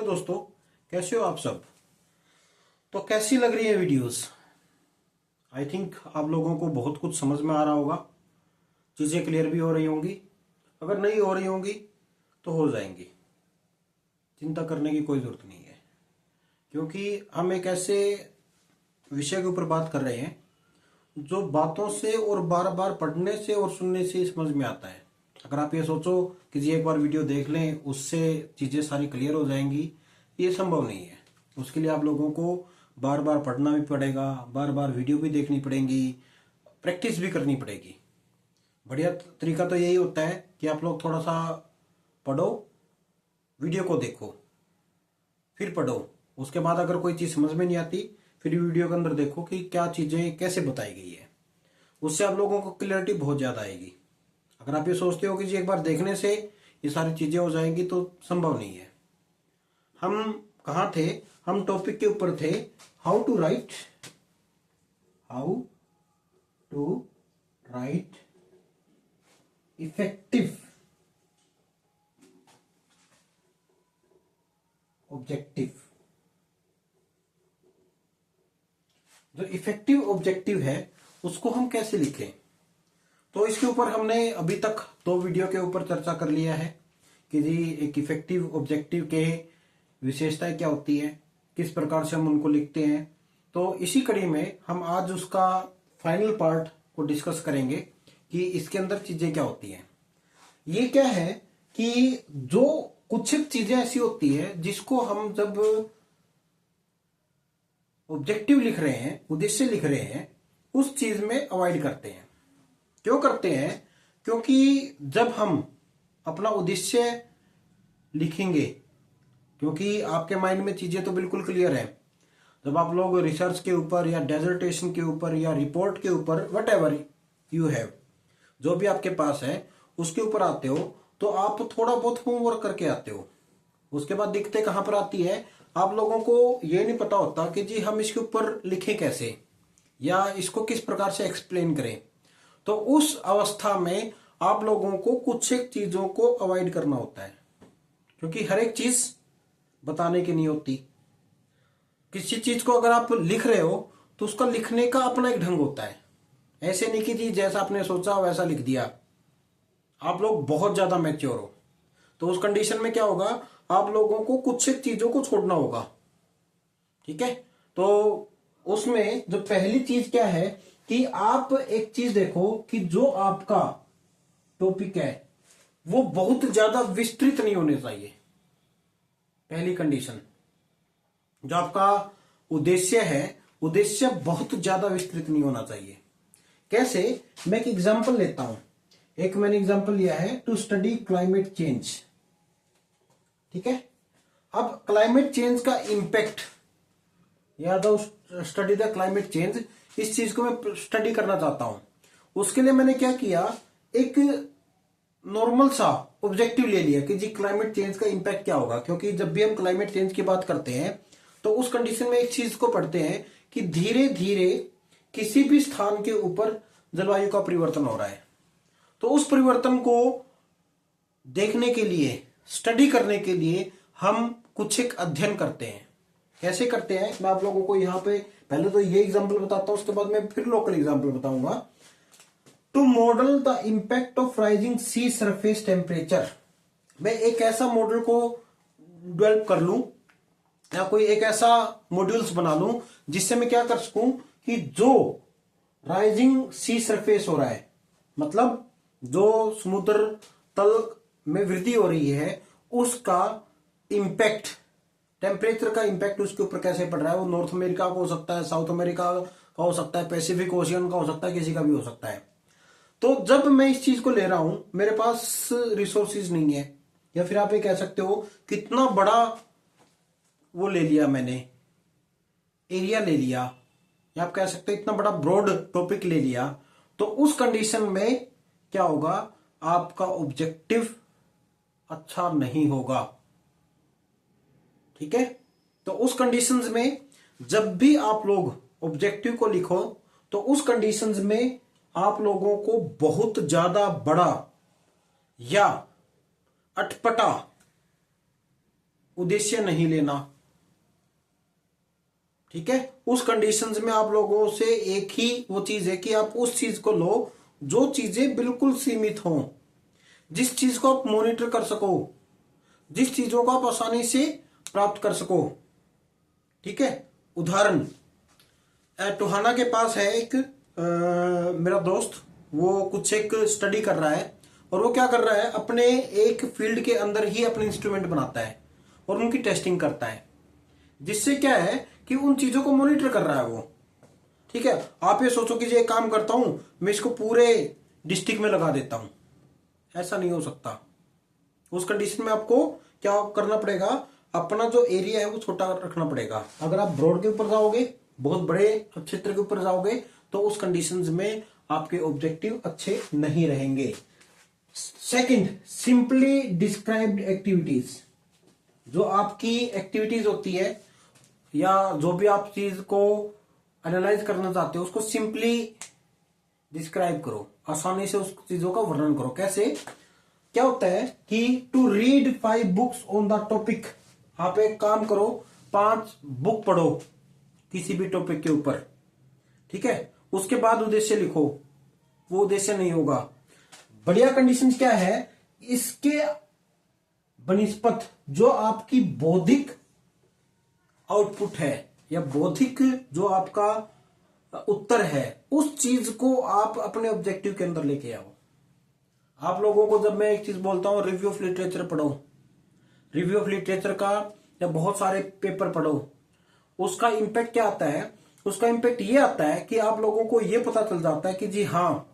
Hello दोस्तों, कैसे हो आप सब। तो कैसी लग रही है वीडियोस। आई थिंक आप लोगों को बहुत कुछ समझ में आ रहा होगा, चीज़ें क्लियर भी हो रही होंगी। अगर नहीं हो रही होंगी तो हो जाएंगी, चिंता करने की कोई ज़रूरत नहीं है, क्योंकि हम एक ऐसे विषय के ऊपर बात कर रहे हैं जो बातों से और बार बार पढ़ने से और सुनने से समझ में आता है। अगर आप ये सोचो कि जी एक बार वीडियो देख लें उससे चीज़ें सारी क्लियर हो जाएंगी, ये संभव नहीं है। उसके लिए आप लोगों को बार बार पढ़ना भी पड़ेगा, बार बार वीडियो भी देखनी पड़ेगी, प्रैक्टिस भी करनी पड़ेगी। बढ़िया तरीका तो यही होता है कि आप लोग थोड़ा सा पढ़ो, वीडियो को देखो, फिर पढ़ो। उसके बाद अगर कोई चीज़ समझ में नहीं आती फिर वीडियो के अंदर देखो कि क्या चीज़ें कैसे बताई गई है। उससे आप लोगों को क्लियरिटी बहुत ज़्यादा आएगी। अगर आप ये सोचते हो कि जी एक बार देखने से ये सारी चीज़ें हो जाएंगी, तो संभव नहीं है। हम कहाँ थे, हम टॉपिक के ऊपर थे, how to write effective objective. जो इफेक्टिव ऑब्जेक्टिव है उसको हम कैसे लिखें, तो इसके ऊपर हमने अभी तक 2 वीडियो के ऊपर चर्चा कर लिया है कि जी एक इफेक्टिव ऑब्जेक्टिव के विशेषताएं क्या होती है, किस प्रकार से हम उनको लिखते हैं। तो इसी कड़ी में हम आज उसका फाइनल पार्ट को डिस्कस करेंगे कि इसके अंदर चीजें क्या होती हैं। ये क्या है कि जो कुछ चीजें ऐसी होती है जिसको हम जब ऑब्जेक्टिव लिख रहे हैं, उद्देश्य लिख रहे हैं, उस चीज में अवॉइड करते हैं। क्यों करते हैं? क्योंकि जब हम अपना उद्देश्य लिखेंगे, क्योंकि आपके माइंड में चीजें तो बिल्कुल क्लियर है, जब आप लोग रिसर्च के ऊपर या डेजर्टेशन के ऊपर या रिपोर्ट के ऊपर वट एवर यू हैव, जो भी आपके पास है उसके ऊपर आते हो, तो आप थोड़ा बहुत होमवर्क करके आते हो। उसके बाद दिक्कतें कहां पर आती है, आप लोगों को ये नहीं पता होता कि जी हम इसके ऊपर लिखें कैसे या इसको किस प्रकार से एक्सप्लेन करें। तो उस अवस्था में आप लोगों को कुछ एक चीजों को अवॉइड करना होता है, क्योंकि हर एक चीज बताने की नहीं होती। किसी चीज को अगर आप लिख रहे हो तो उसका लिखने का अपना एक ढंग होता है। ऐसे नहीं कि जी जैसा आपने सोचा वैसा लिख दिया। आप लोग बहुत ज्यादा मैच्योर हो, तो उस कंडीशन में क्या होगा, आप लोगों को कुछ एक चीजों को छोड़ना होगा। ठीक है, तो उसमें जो पहली चीज क्या है कि आप एक चीज देखो कि जो आपका टॉपिक है वो बहुत ज्यादा विस्तृत नहीं होने चाहिए। पहली कंडीशन, जो आपका उद्देश्य है, उद्देश्य बहुत ज्यादा विस्तृत नहीं होना चाहिए। कैसे? मैं एक एग्जांपल लेता हूं। एक मैंने एग्जांपल लिया है, टू स्टडी क्लाइमेट चेंज। ठीक है, अब क्लाइमेट चेंज का इंपैक्ट या the study the climate change, इस चीज को मैं स्टडी करना चाहता हूं। उसके लिए मैंने क्या किया, एक नॉर्मल सा ऑब्जेक्टिव ले लिया कि जी क्लाइमेट चेंज का इंपैक्ट क्या होगा। क्योंकि जब भी हम क्लाइमेट चेंज की बात करते हैं तो उस कंडीशन में एक चीज को पढ़ते हैं कि धीरे धीरे किसी भी स्थान के ऊपर जलवायु का परिवर्तन हो रहा है। तो उस परिवर्तन को देखने के लिए, स्टडी करने के लिए हम कुछ एक अध्ययन करते हैं। कैसे करते हैं, मैं आप लोगों को यहां पे पहले तो ये एग्जांपल बताता हूं, उसके बाद मैं फिर लोकल एग्जांपल बताऊंगा। To model the impact of rising sea surface temperature, मैं एक ऐसा मॉडल को डेवलप कर लूं या कोई एक ऐसा मॉड्यूल्स बना लूं जिससे मैं क्या कर सकूं कि जो राइजिंग सी सरफेस हो रहा है, मतलब जो समुद्र तल में वृद्धि हो रही है, उसका इंपैक्ट, टेम्परेचर का इंपैक्ट उसके ऊपर कैसे पड़ रहा है। वो नॉर्थ अमेरिका का हो सकता है, साउथ अमेरिका का हो सकता है, पैसिफिक ओशियन का हो सकता है, किसी का भी हो सकता है। तो जब मैं इस चीज को ले रहा हूं, मेरे पास रिसोर्सेज नहीं है, या फिर आप ये कह सकते हो कितना बड़ा वो ले लिया मैंने, एरिया ले लिया, या आप कह सकते हो इतना बड़ा ब्रॉड टॉपिक ले लिया, तो उस कंडीशन में क्या होगा, आपका ऑब्जेक्टिव अच्छा नहीं होगा। ठीक है, तो उस कंडीशंस में जब भी आप लोग ऑब्जेक्टिव को लिखो तो उस कंडीशंस में आप लोगों को बहुत ज्यादा बड़ा या अटपटा उद्देश्य नहीं लेना। ठीक है, उस कंडीशंस में आप लोगों से एक ही वो चीज है कि आप उस चीज को लो जो चीजें बिल्कुल सीमित हों, जिस चीज को आप मॉनिटर कर सको, जिस चीजों को आप आसानी से प्राप्त कर सको। ठीक है, उदाहरण टोहाना के पास है एक मेरा दोस्त, वो कुछ एक स्टडी कर रहा है और वो क्या कर रहा है, अपने एक फील्ड के अंदर ही अपने इंस्ट्रूमेंट बनाता है और उनकी टेस्टिंग करता है, जिससे क्या है कि उन चीजों को मॉनिटर कर रहा है वो। ठीक है, आप ये सोचो कि ये काम करता हूं मैं, इसको पूरे डिस्ट्रिक्ट में लगा देता हूं, ऐसा नहीं हो सकता। उस कंडीशन में आपको क्या करना पड़ेगा, अपना जो एरिया है वो छोटा रखना पड़ेगा। अगर आप ब्रॉड के ऊपर जाओगे, बहुत बड़े क्षेत्र के ऊपर जाओगे, तो उस कंडीशंस में आपके ऑब्जेक्टिव अच्छे नहीं रहेंगे। Second, simply described activities. जो आपकी एक्टिविटीज होती है या जो भी आप चीज को एनालाइज करना चाहते हो, उसको सिंपली डिस्क्राइब करो, आसानी से उस चीजों का वर्णन करो। कैसे, क्या होता है कि to read 5 books on the topic. आप एक काम करो, 5 बुक पढ़ो किसी भी टॉपिक के ऊपर। ठीक है, उसके बाद उद्देश्य लिखो, वो उद्देश्य नहीं होगा। बढ़िया कंडीशन क्या है, इसके बनिस्पत जो आपकी बौद्धिक आउटपुट है या बौद्धिक जो आपका उत्तर है, उस चीज को आप अपने ऑब्जेक्टिव के अंदर लेके आओ। आप लोगों को जब मैं एक चीज बोलता हूं, रिव्यू ऑफ लिटरेचर पढ़ो, रिव्यू ऑफ लिटरेचर का या बहुत सारे पेपर पढ़ो, उसका इंपैक्ट क्या आता है, उसका इंपैक्ट ये आता है कि आप लोगों को ये पता चल जाता है कि जी हाँ,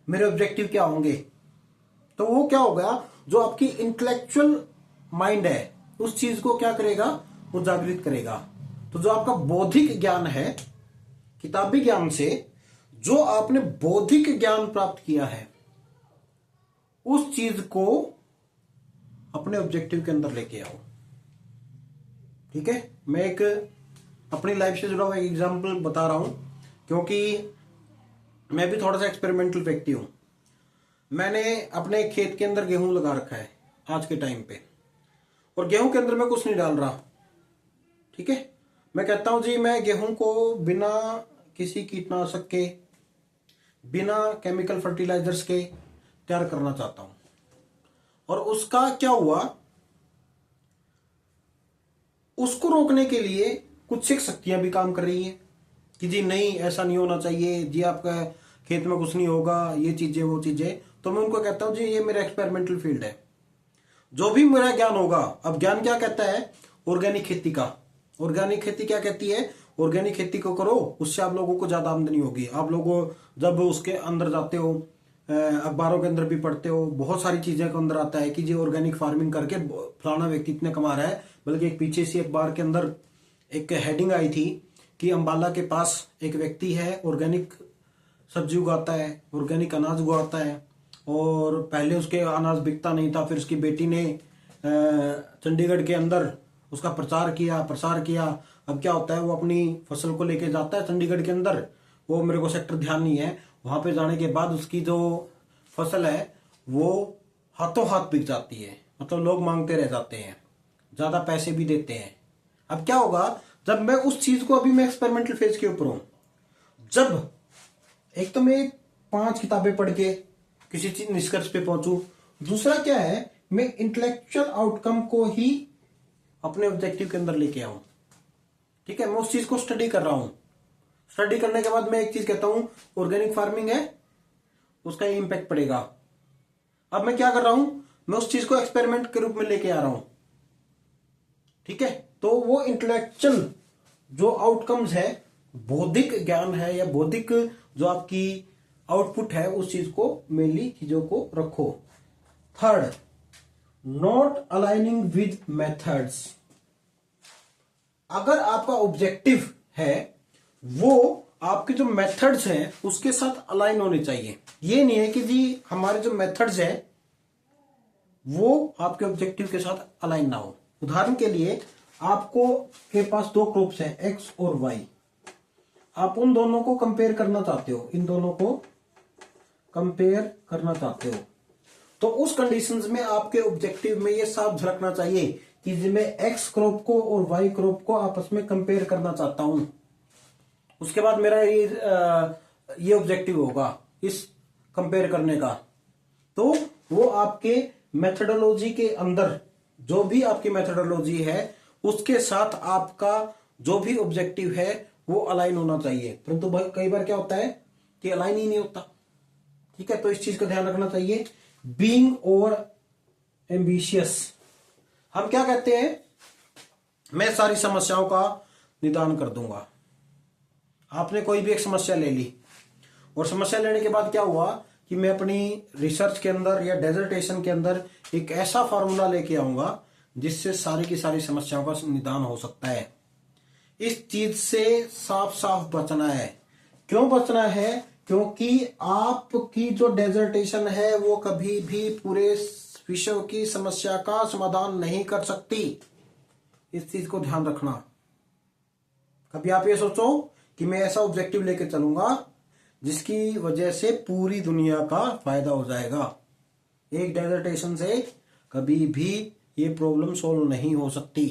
मेरे ऑब्जेक्टिव क्या होंगे। तो वो क्या होगा, जो आपकी इंटेलेक्चुअल माइंड है उस चीज को क्या करेगा, वो जागृत करेगा। तो जो आपका बौद्धिक ज्ञान है, किताबी ज्ञान से जो आपने बौद्धिक ज्ञान प्राप्त किया है, उस चीज को अपने ऑब्जेक्टिव के अंदर लेके आओ। ठीक है, मैं एक अपनी लाइफ से जुड़ा हुआ एक एग्जाम्पल बता रहा हूं, क्योंकि मैं भी थोड़ा सा एक्सपेरिमेंटल व्यक्ति हूं। मैंने अपने खेत के अंदर गेहूं लगा रखा है आज के टाइम पे, और गेहूं के अंदर मैं कुछ नहीं डाल रहा। ठीक है, मैं कहता हूं जी मैं गेहूं को बिना किसी कीटनाशक के, बिना केमिकल फर्टिलाइजर्स के तैयार करना चाहता हूं। और उसका क्या हुआ, उसको रोकने के लिए कुछ एक शक्तियां भी काम कर रही हैं कि जी नहीं, ऐसा नहीं होना चाहिए जी, आपका खेत में कुछ नहीं होगा, ये चीजें वो चीजें। तो मैं उनको कहता हूं जी ये मेरा एक्सपेरिमेंटल फील्ड है, जो भी मेरा ज्ञान होगा। अब ज्ञान क्या कहता है, ऑर्गेनिक खेती का। ऑर्गेनिक खेती क्या कहती है, ऑर्गेनिक खेती को करो, उससे आप लोगों को ज्यादा आमदनी होगी। आप लोगों जब उसके अंदर जाते हो, अखबारों के अंदर भी पढ़ते हो, बहुत सारी चीजें के अंदर आता है कि जी ऑर्गेनिक फार्मिंग करके फलाना व्यक्ति इतने कमा रहा है। बल्कि एक पीछे से अखबार के अंदर एक हेडिंग आई थी कि अंबाला के पास एक व्यक्ति है, ऑर्गेनिक सब्जी उगाता है, ऑर्गेनिक अनाज उगाता है, और पहले उसके अनाज बिकता नहीं था, फिर उसकी बेटी ने चंडीगढ़ के अंदर उसका प्रचार किया, प्रसार किया। अब क्या होता है, वो अपनी फसल को लेके जाता है चंडीगढ़ के अंदर, वो मेरे को सेक्टर ध्यान नहीं है, वहां पे जाने के बाद उसकी जो फसल है वो हाथों हाथ बिक जाती है, मतलब लोग मांगते रह जाते हैं, ज्यादा पैसे भी देते हैं। अब क्या होगा, जब मैं उस चीज को, अभी मैं एक्सपेरिमेंटल फेज के ऊपर हूं, जब एक तो मैं 5 किताबें पढ़ के किसी चीज निष्कर्ष पे पहुंचू, दूसरा क्या है, मैं इंटेलेक्चुअल आउटकम को ही अपने ऑब्जेक्टिव के अंदर लेके आऊं। ठीक है, मैं उस चीज को स्टडी कर रहा हूं। स्टडी करने के बाद मैं एक चीज कहता हूं, ऑर्गेनिक फार्मिंग है, उसका ये इंपैक्ट पड़ेगा। अब मैं क्या कर रहा हूं, मैं उस चीज को एक्सपेरिमेंट के रूप में लेके आ रहा हूं। ठीक है, तो वो इंटेलेक्चुअल जो आउटकम्स है, बौद्धिक ज्ञान है या बौद्धिक जो आपकी आउटपुट है, उस चीज को मेनली चीजों को रखो। Third, not aligning with methods. अगर आपका ऑब्जेक्टिव है वो आपके जो मेथड्स हैं उसके साथ अलाइन होने चाहिए। ये नहीं है कि जी हमारे जो मेथड्स हैं वो आपके ऑब्जेक्टिव के साथ अलाइन ना हो। उदाहरण के लिए, आपको के पास 2 ग्रुप्स हैं, एक्स और वाई। आप उन दोनों को कंपेयर करना चाहते हो, इन दोनों को कंपेयर करना चाहते हो, तो उस कंडीशंस में आपके ऑब्जेक्टिव में ये साफ झलकना चाहिए कि मैं एक्स क्रॉप को और वाई क्रॉप को आपस में कंपेयर करना चाहता हूं, उसके बाद मेरा ये ऑब्जेक्टिव होगा इस कंपेयर करने का, तो वो आपके मेथोडोलॉजी के अंदर जो भी आपकी मेथोडोलॉजी है उसके साथ आपका जो भी ऑब्जेक्टिव है वो अलाइन होना चाहिए। परंतु कई बार क्या होता है कि अलाइन ही नहीं होता। ठीक है, तो इस चीज का ध्यान रखना चाहिए। बीइंग ओवर एम्बिशियस, हम क्या कहते हैं, मैं सारी समस्याओं का निदान कर दूंगा। आपने कोई भी एक समस्या ले ली और समस्या लेने के बाद क्या हुआ कि मैं अपनी रिसर्च के अंदर या डेजर्टेशन के अंदर एक ऐसा फॉर्मूला लेके आऊंगा जिससे सारी की सारी समस्याओं का निदान हो सकता है। इस चीज से साफ साफ बचना है। क्यों बचना है? क्योंकि आपकी जो डेजर्टेशन है वो कभी भी पूरे विश्व की समस्या का समाधान नहीं कर सकती। इस चीज को ध्यान रखना। कभी आप ये सोचो कि मैं ऐसा ऑब्जेक्टिव लेके चलूंगा जिसकी वजह से पूरी दुनिया का फायदा हो जाएगा। एक डेजर्टेशन से कभी भी ये प्रॉब्लम सॉल्व नहीं हो सकती।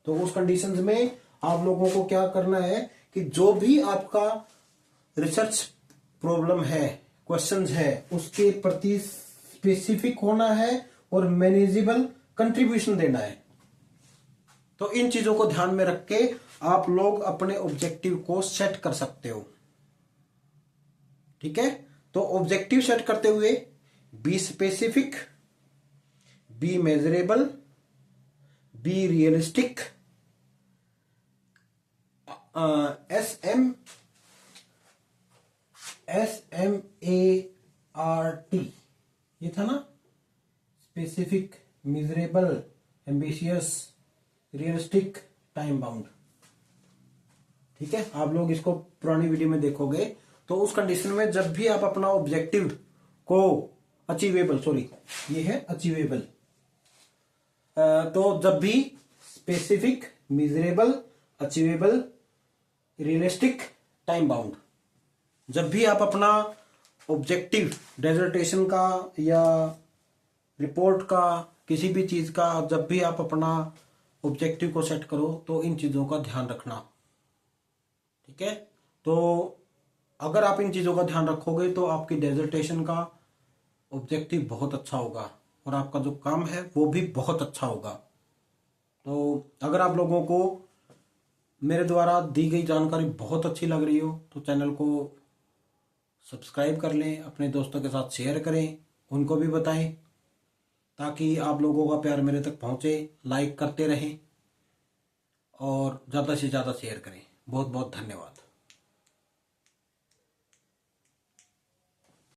तो उस कंडीशंस में आप लोगों को क्या करना है कि जो भी आपका रिसर्च प्रॉब्लम है, क्वेश्चंस है, उसके प्रति स्पेसिफिक होना है और मैनेजेबल कंट्रीब्यूशन देना है। तो इन चीजों को ध्यान में रख के आप लोग अपने ऑब्जेक्टिव को सेट कर सकते हो। ठीक है, तो ऑब्जेक्टिव सेट करते हुए be specific, B measurable, be realistic, SMART, ये था ना, specific, measurable, ambitious, realistic, time bound. ठीक है, आप लोग इसको पुरानी वीडियो में देखोगे तो उस कंडीशन में जब भी आप अपना ऑब्जेक्टिव को अचीवेबल, सॉरी ये है अचीवेबल, तो जब भी specific, measurable, achievable, realistic, time bound, जब भी आप अपना ऑब्जेक्टिव डेजर्टेशन का या रिपोर्ट का, किसी भी चीज का, जब भी आप अपना ऑब्जेक्टिव को सेट करो तो इन चीजों का ध्यान रखना। ठीक है, तो अगर आप इन चीजों का ध्यान रखोगे तो आपकी डेजर्टेशन का ऑब्जेक्टिव बहुत अच्छा होगा और आपका जो काम है वो भी बहुत अच्छा होगा। तो अगर आप लोगों को मेरे द्वारा दी गई जानकारी बहुत अच्छी लग रही हो तो चैनल को सब्सक्राइब कर लें, अपने दोस्तों के साथ शेयर करें, उनको भी बताएं ताकि आप लोगों का प्यार मेरे तक पहुंचे। लाइक करते रहें और ज़्यादा से ज़्यादा शेयर करें। बहुत बहुत धन्यवाद।